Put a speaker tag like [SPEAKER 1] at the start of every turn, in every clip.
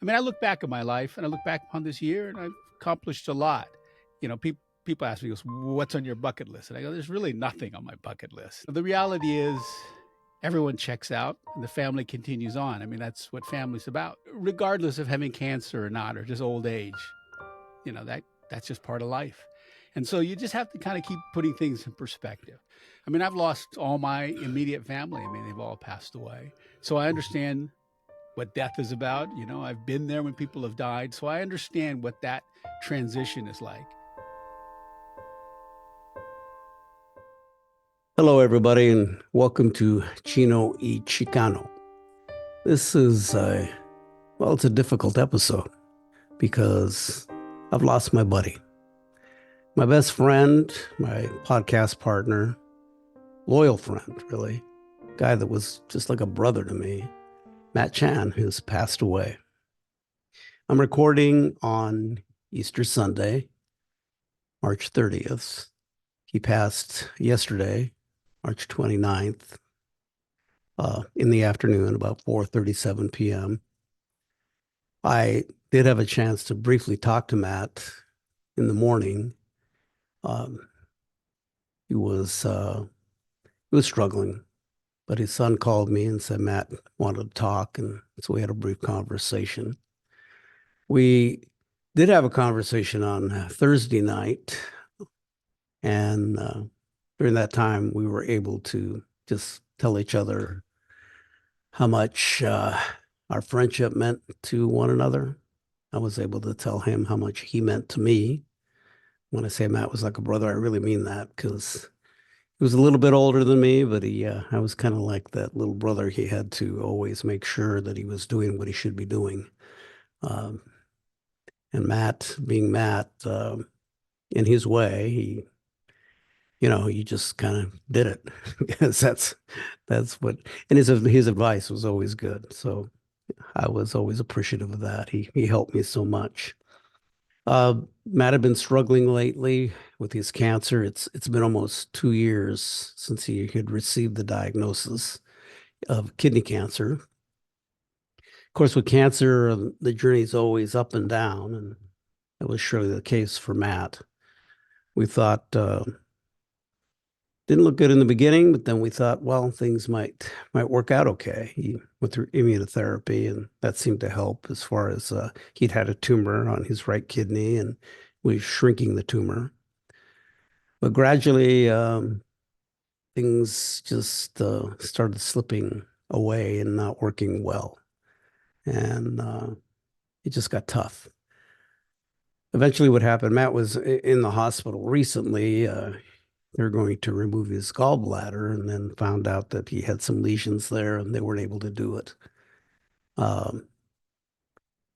[SPEAKER 1] I mean, I look back at my life and I look back upon this year and I've accomplished a lot. People ask me, goes, what's on your bucket list? And I go, there's really nothing on my bucket list. The reality is everyone checks out and the family continues on. I mean, that's what family's about, regardless of having cancer or not, or just old age. That's just part of life. And so you just have to kind of keep putting things in perspective. I mean, I've lost all my immediate family. I mean, they've all passed away. So I understand what death is about. I've been there when people have died. So I understand what that transition is like.
[SPEAKER 2] Hello, everybody, and welcome to Chino y Chicano. This is it's a difficult episode because I've lost my buddy, my best friend, my podcast partner, loyal friend, really, guy that was just like a brother to me, Matt Chan, who's passed away. I'm recording on Easter Sunday, March 30th. He passed yesterday, March 29th. In the afternoon, about 4:37 p.m. I did have a chance to briefly talk to Matt in the morning. Um, he was struggling, but his son called me and said Matt wanted to talk, and so we had a brief conversation. We did have a conversation on Thursday night, and during that time, we were able to just tell each other how much our friendship meant to one another. I was able to tell him how much he meant to me. When I say Matt was like a brother, I really mean that because he was a little bit older than me, but I was kind of like that little brother. He had to always make sure that he was doing what he should be doing. Um, and Matt, being Matt, in his way, he just kind of did it because that's what, and his advice was always good. So I was always appreciative of that. He helped me so much. Matt had been struggling lately with his cancer. It's been almost 2 years since he had received the diagnosis of kidney cancer. Of course, with cancer, the journey is always up and down, and that was surely the case for Matt. We thought didn't look good in the beginning, but then we thought, well, things might work out okay. He went through immunotherapy, and that seemed to help as far as he'd had a tumor on his right kidney and was shrinking the tumor. But gradually, things just started slipping away and not working well, and it just got tough. Eventually, what happened? Matt was in the hospital recently. They're going to remove his gallbladder and then found out that he had some lesions there and they weren't able to do it. And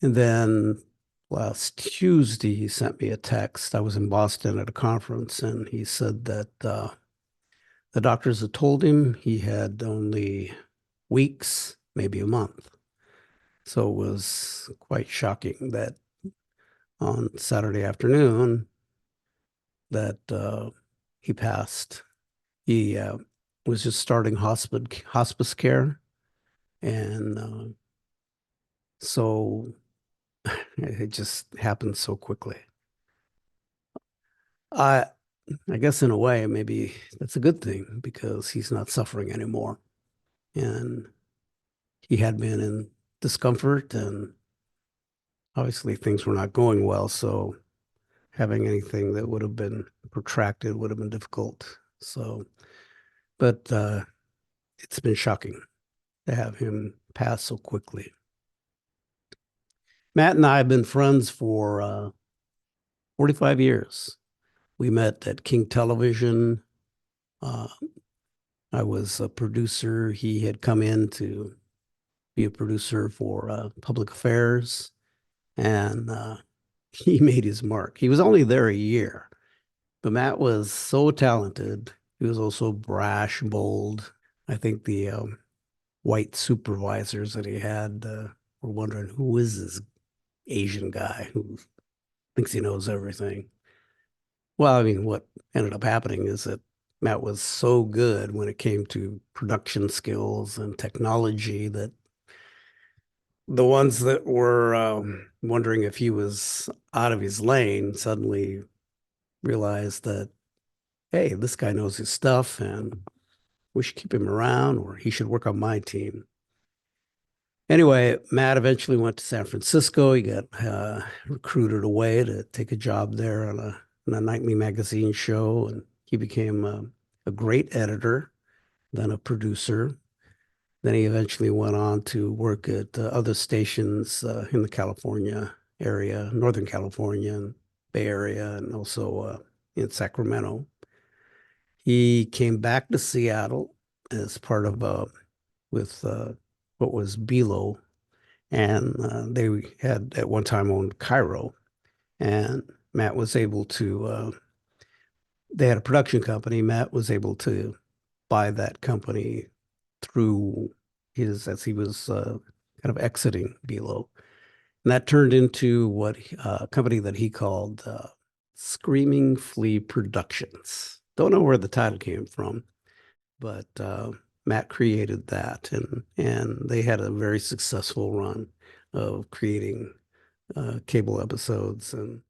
[SPEAKER 2] then last Tuesday, he sent me a text. I was in Boston at a conference and he said that the doctors had told him he had only weeks, maybe a month. So it was quite shocking that on Saturday afternoon that he passed. He was just starting hospice care, and so it just happened so quickly. I I guess in a way, maybe that's a good thing because he's not suffering anymore, and he had been in discomfort, and obviously things were not going well. So having anything that would have been protracted would have been difficult. So, but it's been shocking to have him pass so quickly. Matt and I have been friends for 45 years. We met at King Television. Uh, I was a producer. He had come in to be a producer for public affairs, and he made his mark. He was only there a year, but Matt was so talented. He was also brash, bold. I think the white supervisors that he had were wondering, who is this Asian guy who thinks he knows everything? Well, I mean, what ended up happening is that Matt was so good when it came to production skills and technology that The ones that were wondering if he was out of his lane suddenly realized that, hey, this guy knows his stuff and we should keep him around or he should work on my team. Anyway, Matt eventually went to San Francisco. He got recruited away to take a job there on a nightly magazine show, and he became a great editor, then a producer. Then he eventually went on to work at other stations in the California area, Northern California and Bay Area, and also in Sacramento. He came back to Seattle as part of with what was Belo, and they had at one time owned Cairo, and Matt was able to. They had a production company. Matt was able to buy that company through his as he was kind of exiting Belo, and that turned into what a company that he called Screaming Flea Productions. Don't know where the title came from, but Matt created that, and they had a very successful run of creating cable episodes, and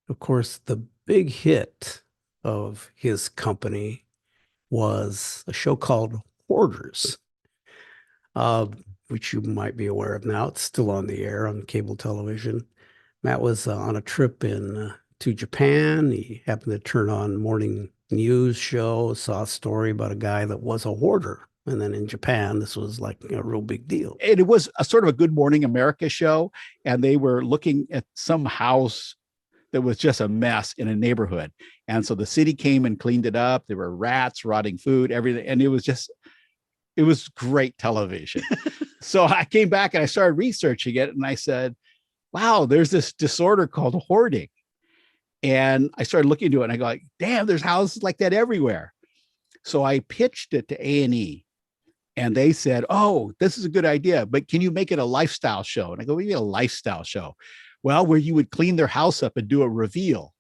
[SPEAKER 2] of course, the big hit of his company was a show called Hoarders, uh, which you might be aware of now. It's still on the air on cable television. Matt was on a trip in to Japan. He happened to turn on morning news show, saw a story about a guy that was a hoarder. And then in Japan, this was like a real big deal.
[SPEAKER 1] And it was a sort of a Good Morning America show, and they were looking at some house that was just a mess in a neighborhood. And so the city came and cleaned it up. There were rats, rotting food, everything. And it was great television. So I came back and I started researching it, and I said, wow, there's this disorder called hoarding. And I started looking into it, and I go, like, damn, there's houses like that everywhere. So I pitched it to A&E, and they said, oh, this is a good idea, but can you make it a lifestyle show? And I go, we need a lifestyle show. Well, where you would clean their house up and do a reveal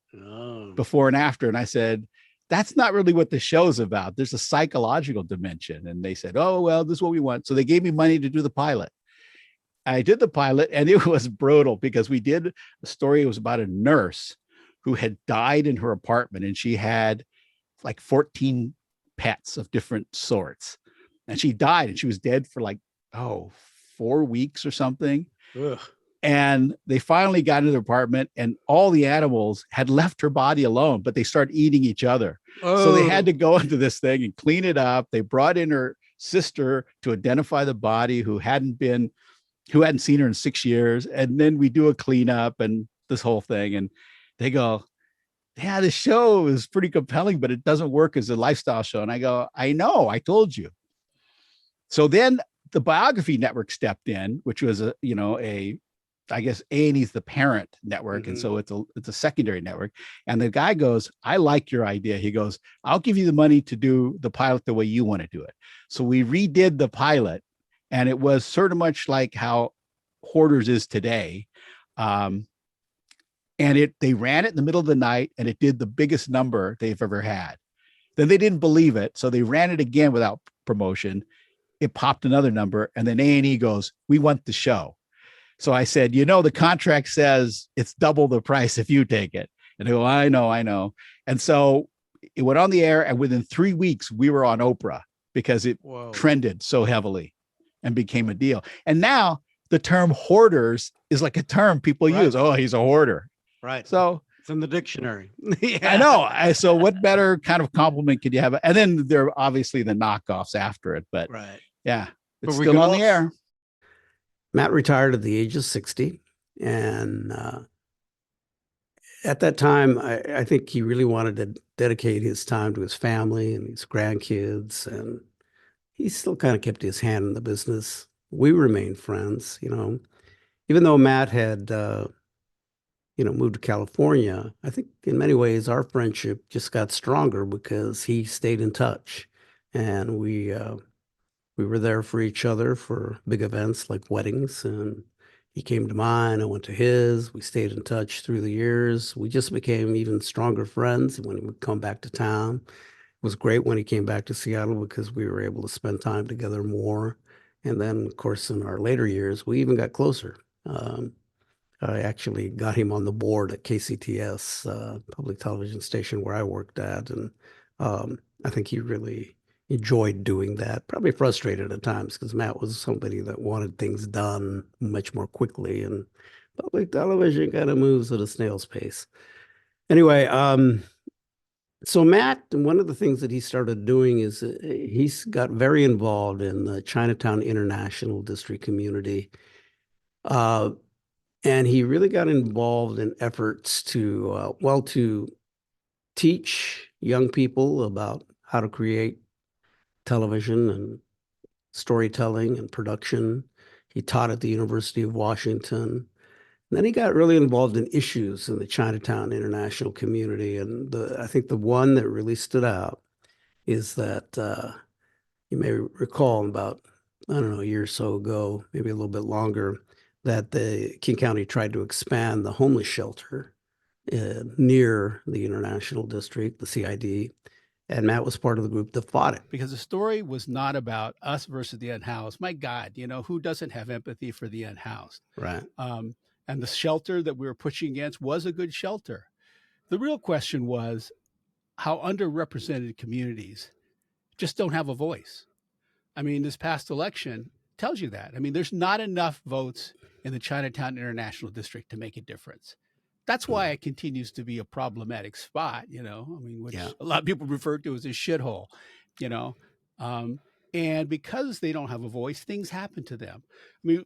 [SPEAKER 1] before and after. And I said, that's not really what the show's about. There's a psychological dimension. And they said, oh, well, this is what we want. So they gave me money to do the pilot. I did the pilot, and it was brutal because we did a story. It was about a nurse who had died in her apartment, and she had like 14 pets of different sorts. And she died, and she was dead for like, 4 weeks or something.
[SPEAKER 2] Ugh.
[SPEAKER 1] And they finally got into the apartment, and all the animals had left her body alone, but they started eating each other. Oh. So they had to go into this thing and clean it up. They brought in her sister to identify the body who hadn't seen her in 6 years. And then we do a cleanup and this whole thing. And they go, yeah, the show is pretty compelling, but it doesn't work as a lifestyle show. And I go, I know, I told you. So then the Biography Network stepped in, which was I guess A&E's the parent network. Mm-hmm. And so it's a secondary network. And the guy goes, I like your idea. He goes, I'll give you the money to do the pilot the way you want to do it. So we redid the pilot, and it was sort of much like how Hoarders is today. And they ran it in the middle of the night, and it did the biggest number they've ever had. Then they didn't believe it. So they ran it again without promotion. It popped another number. And then A&E goes, we want the show. So I said, the contract says it's double the price if you take it. And they go, I know. And so it went on the air, and within 3 weeks, we were on Oprah because it trended so heavily and became a deal. And now the term hoarders is like a term people use. Oh, he's a hoarder.
[SPEAKER 2] Right.
[SPEAKER 1] So
[SPEAKER 2] it's in the dictionary.
[SPEAKER 1] Yeah. I know. So what better kind of compliment could you have? And then there are obviously the knockoffs after it. But yeah, it's still on the air.
[SPEAKER 2] Matt retired at the age of 60. And at that time, I think he really wanted to dedicate his time to his family and his grandkids. And he still kind of kept his hand in the business. We remained friends, even though Matt had, moved to California. I think in many ways our friendship just got stronger because he stayed in touch. And we were there for each other for big events like weddings, and he came to mine, I went to his. We stayed in touch through the years. We just became even stronger friends when he would come back to town. It was great when he came back to Seattle because we were able to spend time together more. And then, of course, in our later years, we even got closer. I actually got him on the board at KCTS, public television station where I worked at. And I think he really enjoyed doing that, probably frustrated at times because Matt was somebody that wanted things done much more quickly. And public television kind of moves at a snail's pace. Anyway, so Matt, one of the things that he started doing is he's got very involved in the Chinatown International District community. Uh, and he really got involved in efforts to teach young people about how to create television and storytelling and production. He taught at the University of Washington. And then he got really involved in issues in the Chinatown international community. And I think the one that really stood out is that you may recall about, I don't know, a year or so ago, maybe a little bit longer, that the King County tried to expand the homeless shelter near the International District, the CID, and Matt was part of the group that fought it.
[SPEAKER 1] Because the story was not about us versus the unhoused. My God, who doesn't have empathy for the unhoused?
[SPEAKER 2] Right.
[SPEAKER 1] And the shelter that we were pushing against was a good shelter. The real question was how underrepresented communities just don't have a voice. I mean, this past election tells you that. I mean, there's not enough votes in the Chinatown International District to make a difference. That's why it continues to be a problematic spot, which a lot of people refer to as a shithole, you know. And because they don't have a voice, things happen to them. I mean,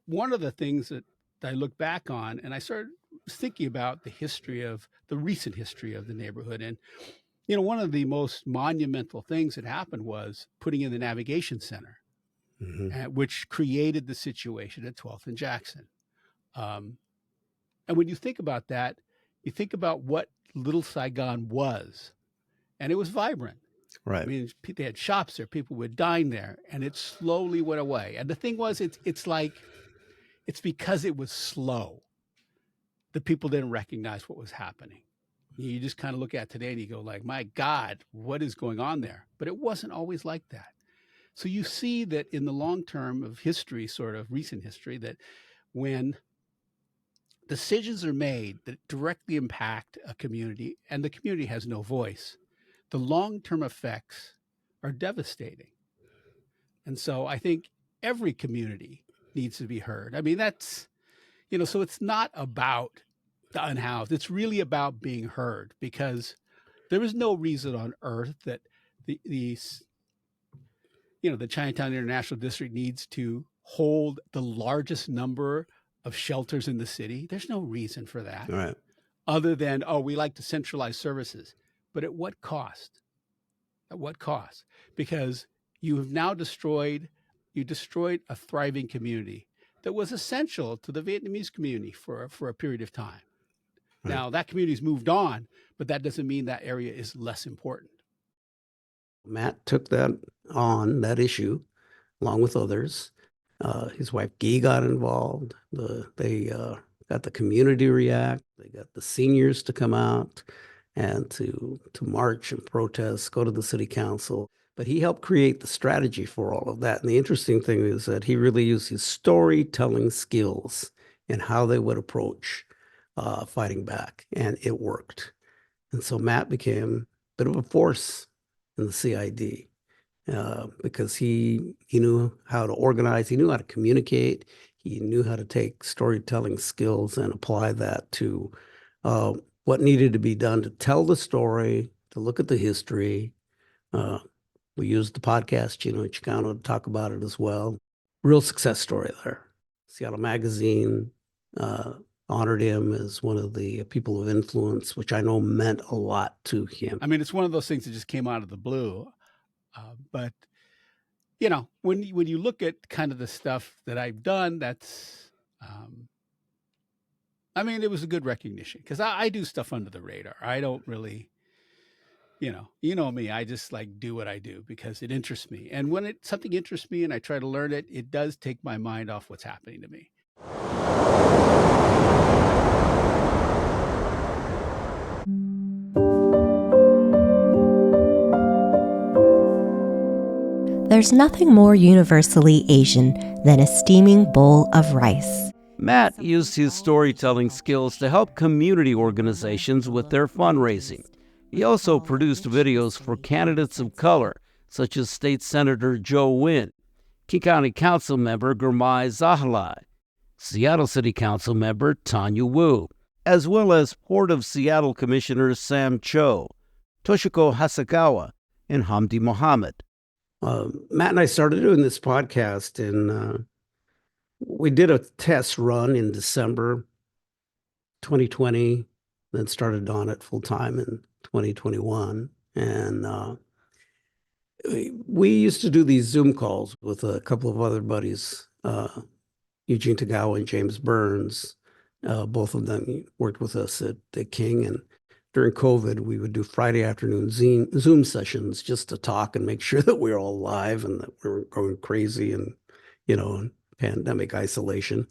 [SPEAKER 1] one of the things that I look back on, and I started thinking about the recent history of the neighborhood. And, one of the most monumental things that happened was putting in the navigation center, which created the situation at 12th and Jackson. And when you think about that, you think about what Little Saigon was, and it was vibrant.
[SPEAKER 2] Right.
[SPEAKER 1] I mean, they had shops there, people would dine there, and it slowly went away. And the thing was, it's because it was slow that people didn't recognize what was happening. You just kind of look at today and you go like, my God, what is going on there? But it wasn't always like that. So you see that in the long term of history, sort of recent history, that when decisions are made that directly impact a community and the community has no voice, the long-term effects are devastating. And so I think every community needs to be heard. I mean, that's, so it's not about the unhoused. It's really about being heard, because there is no reason on earth that the Chinatown International District needs to hold the largest number of shelters in the city. There's no reason for that.
[SPEAKER 2] Right.
[SPEAKER 1] Other than, we like to centralize services. But at what cost? At what cost? Because you have now destroyed a thriving community that was essential to the Vietnamese community for a period of time. Right. Now, that community's moved on, but that doesn't mean that area is less important.
[SPEAKER 2] Matt took that issue, along with others. His wife Guy got involved. They got the community to react. They got the seniors to come out and to march and protest, go to the city council. But he helped create the strategy for all of that. And the interesting thing is that he really used his storytelling skills and how they would approach fighting back, and it worked. And so Matt became a bit of a force in the CID. Because he knew how to organize, he knew how to communicate, he knew how to take storytelling skills and apply that to what needed to be done to tell the story, to look at the history. We used the podcast, Chino, Chicano, to talk about it as well. Real success story there. Seattle Magazine honored him as one of the people of influence, which I know meant a lot to him.
[SPEAKER 1] I mean, it's one of those things that just came out of the blue. But when you look at kind of the stuff that I've done, that's, it was a good recognition, because I do stuff under the radar. I don't really, me, I just do what I do because it interests me. And when something interests me and I try to learn it, it does take my mind off what's happening to me.
[SPEAKER 3] There's nothing more universally Asian than a steaming bowl of rice.
[SPEAKER 4] Matt used his storytelling skills to help community organizations with their fundraising. He also produced videos for candidates of color, such as State Senator Joe Wynn, Key County Council member Gurmai Zahalai, Seattle City Council member Tanya Wu, as well as Port of Seattle Commissioners Sam Cho, Toshiko Hasagawa, and Hamdi Mohammed.
[SPEAKER 2] Matt and I started doing this podcast, and we did a test run in December 2020, then started on it full time in 2021. And we used to do these Zoom calls with a couple of other buddies, Eugene Tagawa and James Burns. Both of them worked with us at King. And during COVID, we would do Friday afternoon Zoom sessions just to talk and make sure that we were all alive and that we weren't going crazy and, pandemic isolation.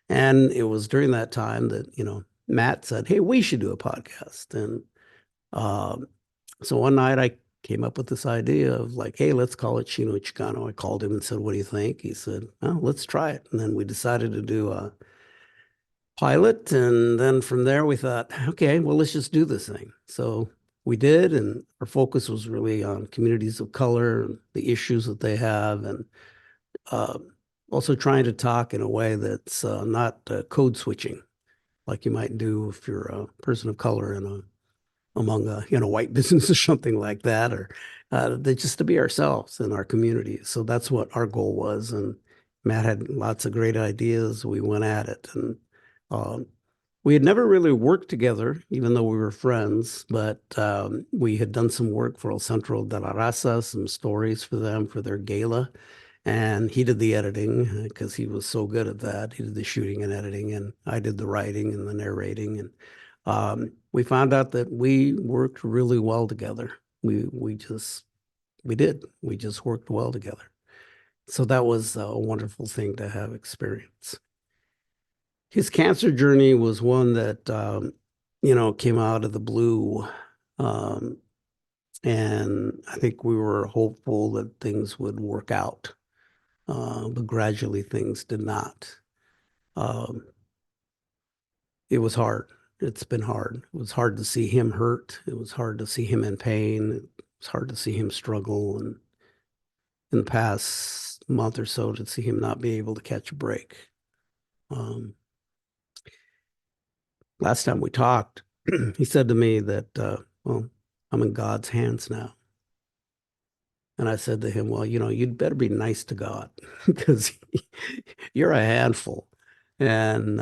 [SPEAKER 2] And it was during that time that, Matt said, hey, we should do a podcast. And so one night I came up with this idea of like, hey, let's call it Chino Chicano. I called him and said, what do you think? He said, well, let's try it. And then we decided to do a pilot. And then from there we thought, okay, well, let's just do this thing. So we did. And our focus was really on communities of color, and the issues that they have, and also trying to talk in a way that's not code switching like you might do if you're a person of color among a white business or something like that, or just to be ourselves in our community. So that's what our goal was. And Matt had lots of great ideas. We went at it, and we had never really worked together, even though we were friends. But we had done some work for El Centro de la Raza, some stories for them for their gala. And he did the editing because he was so good at that. He did the shooting and editing, and I did the writing and the narrating. And we found out that we worked really well together. We just worked well together. So that was a wonderful thing to have experience. His cancer journey was one that, came out of the blue. And I think we were hopeful that things would work out. But gradually things did not. It was hard. It's been hard. It was hard to see him hurt. It was hard to see him in pain. It was hard to see him struggle. And in the past month or so, to see him not be able to catch a break. Last time we talked, he said to me that, well, I'm in God's hands now. And I said to him, well, you'd better be nice to God because you're a handful. And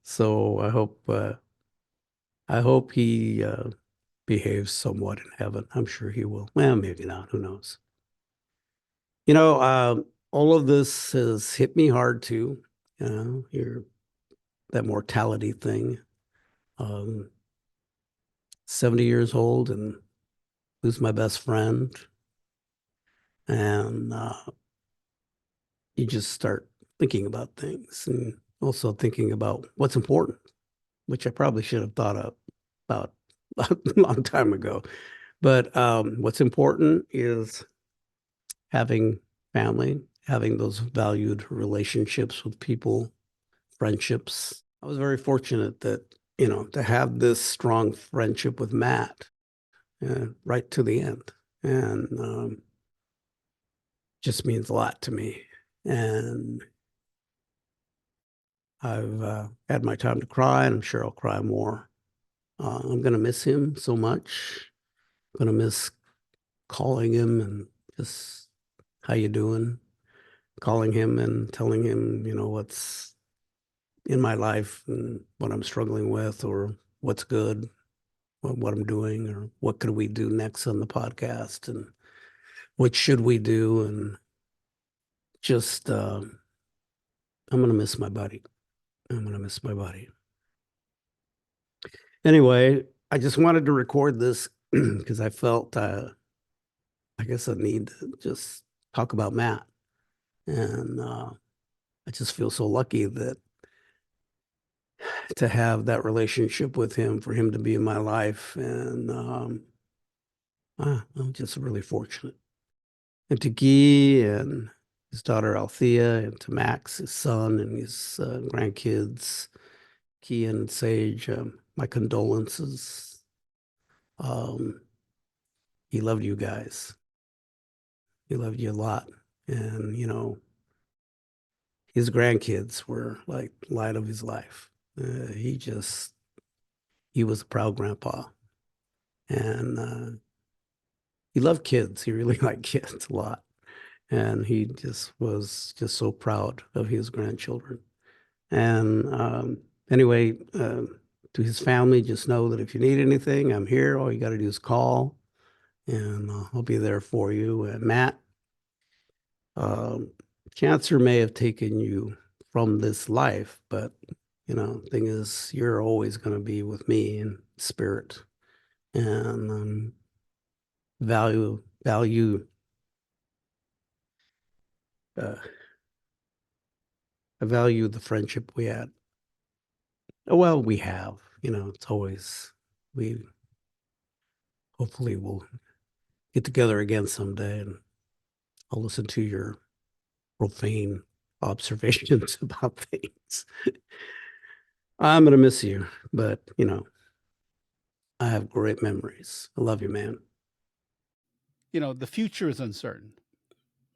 [SPEAKER 2] so I hope he behaves somewhat in heaven. I'm sure he will. Well, maybe not. Who knows? All of this has hit me hard too. That mortality thing. 70 years old and lose my best friend. And you just start thinking about things, and also thinking about what's important, which I probably should have thought of about a long time ago. But what's important is having family, having those valued relationships with people, friendships. I was very fortunate that, to have this strong friendship with Matt right to the end. And just means a lot to me. And I've had my time to cry, and I'm sure I'll cry more. I'm going to miss him so much. I'm going to miss calling him and just, how you doing? Calling him and telling him, what's in my life and what I'm struggling with, or what's good, what I'm doing, or what could we do next on the podcast, and what should we do? And just, I'm going to miss my buddy. I'm going to miss my buddy. Anyway, I just wanted to record this because I felt, I guess I need to just talk about Matt. And I just feel so lucky that to have that relationship with him, for him to be in my life. And I'm just really fortunate. and to Guy and his daughter Althea, and to Max, his son, and his grandkids, Kian and Sage, my condolences. Um, he loved you guys. He loved you a lot. And, his grandkids were like light of his life. He was a proud grandpa. And he loved kids. He really liked kids a lot. And he just was just so proud of his grandchildren. And anyway, to his family, just know that if you need anything, I'm here. All you got to do is call, and I'll be there for you. And Matt, um, cancer may have taken you from this life, but thing is, you're always going to be with me in spirit, and value. Uh, I value the friendship we had. Well, we have. It's always we. Hopefully, we'll get together again someday, and I'll listen to your profane observations about things. I'm going to miss you, but, I have great memories. I love you, man.
[SPEAKER 1] The future is uncertain,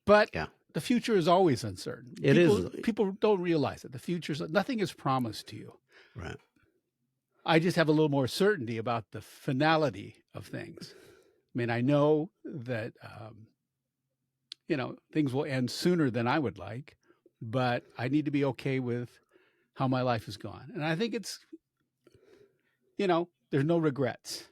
[SPEAKER 1] but
[SPEAKER 2] Yeah.
[SPEAKER 1] the future is always uncertain.
[SPEAKER 2] It is.
[SPEAKER 1] People don't realize it. The future's nothing is promised to you.
[SPEAKER 2] Right.
[SPEAKER 1] I just have a little more certainty about the finality of things. I mean, I know that things will end sooner than I would like, but I need to be okay with how my life has gone. And I think it's, there's no regrets.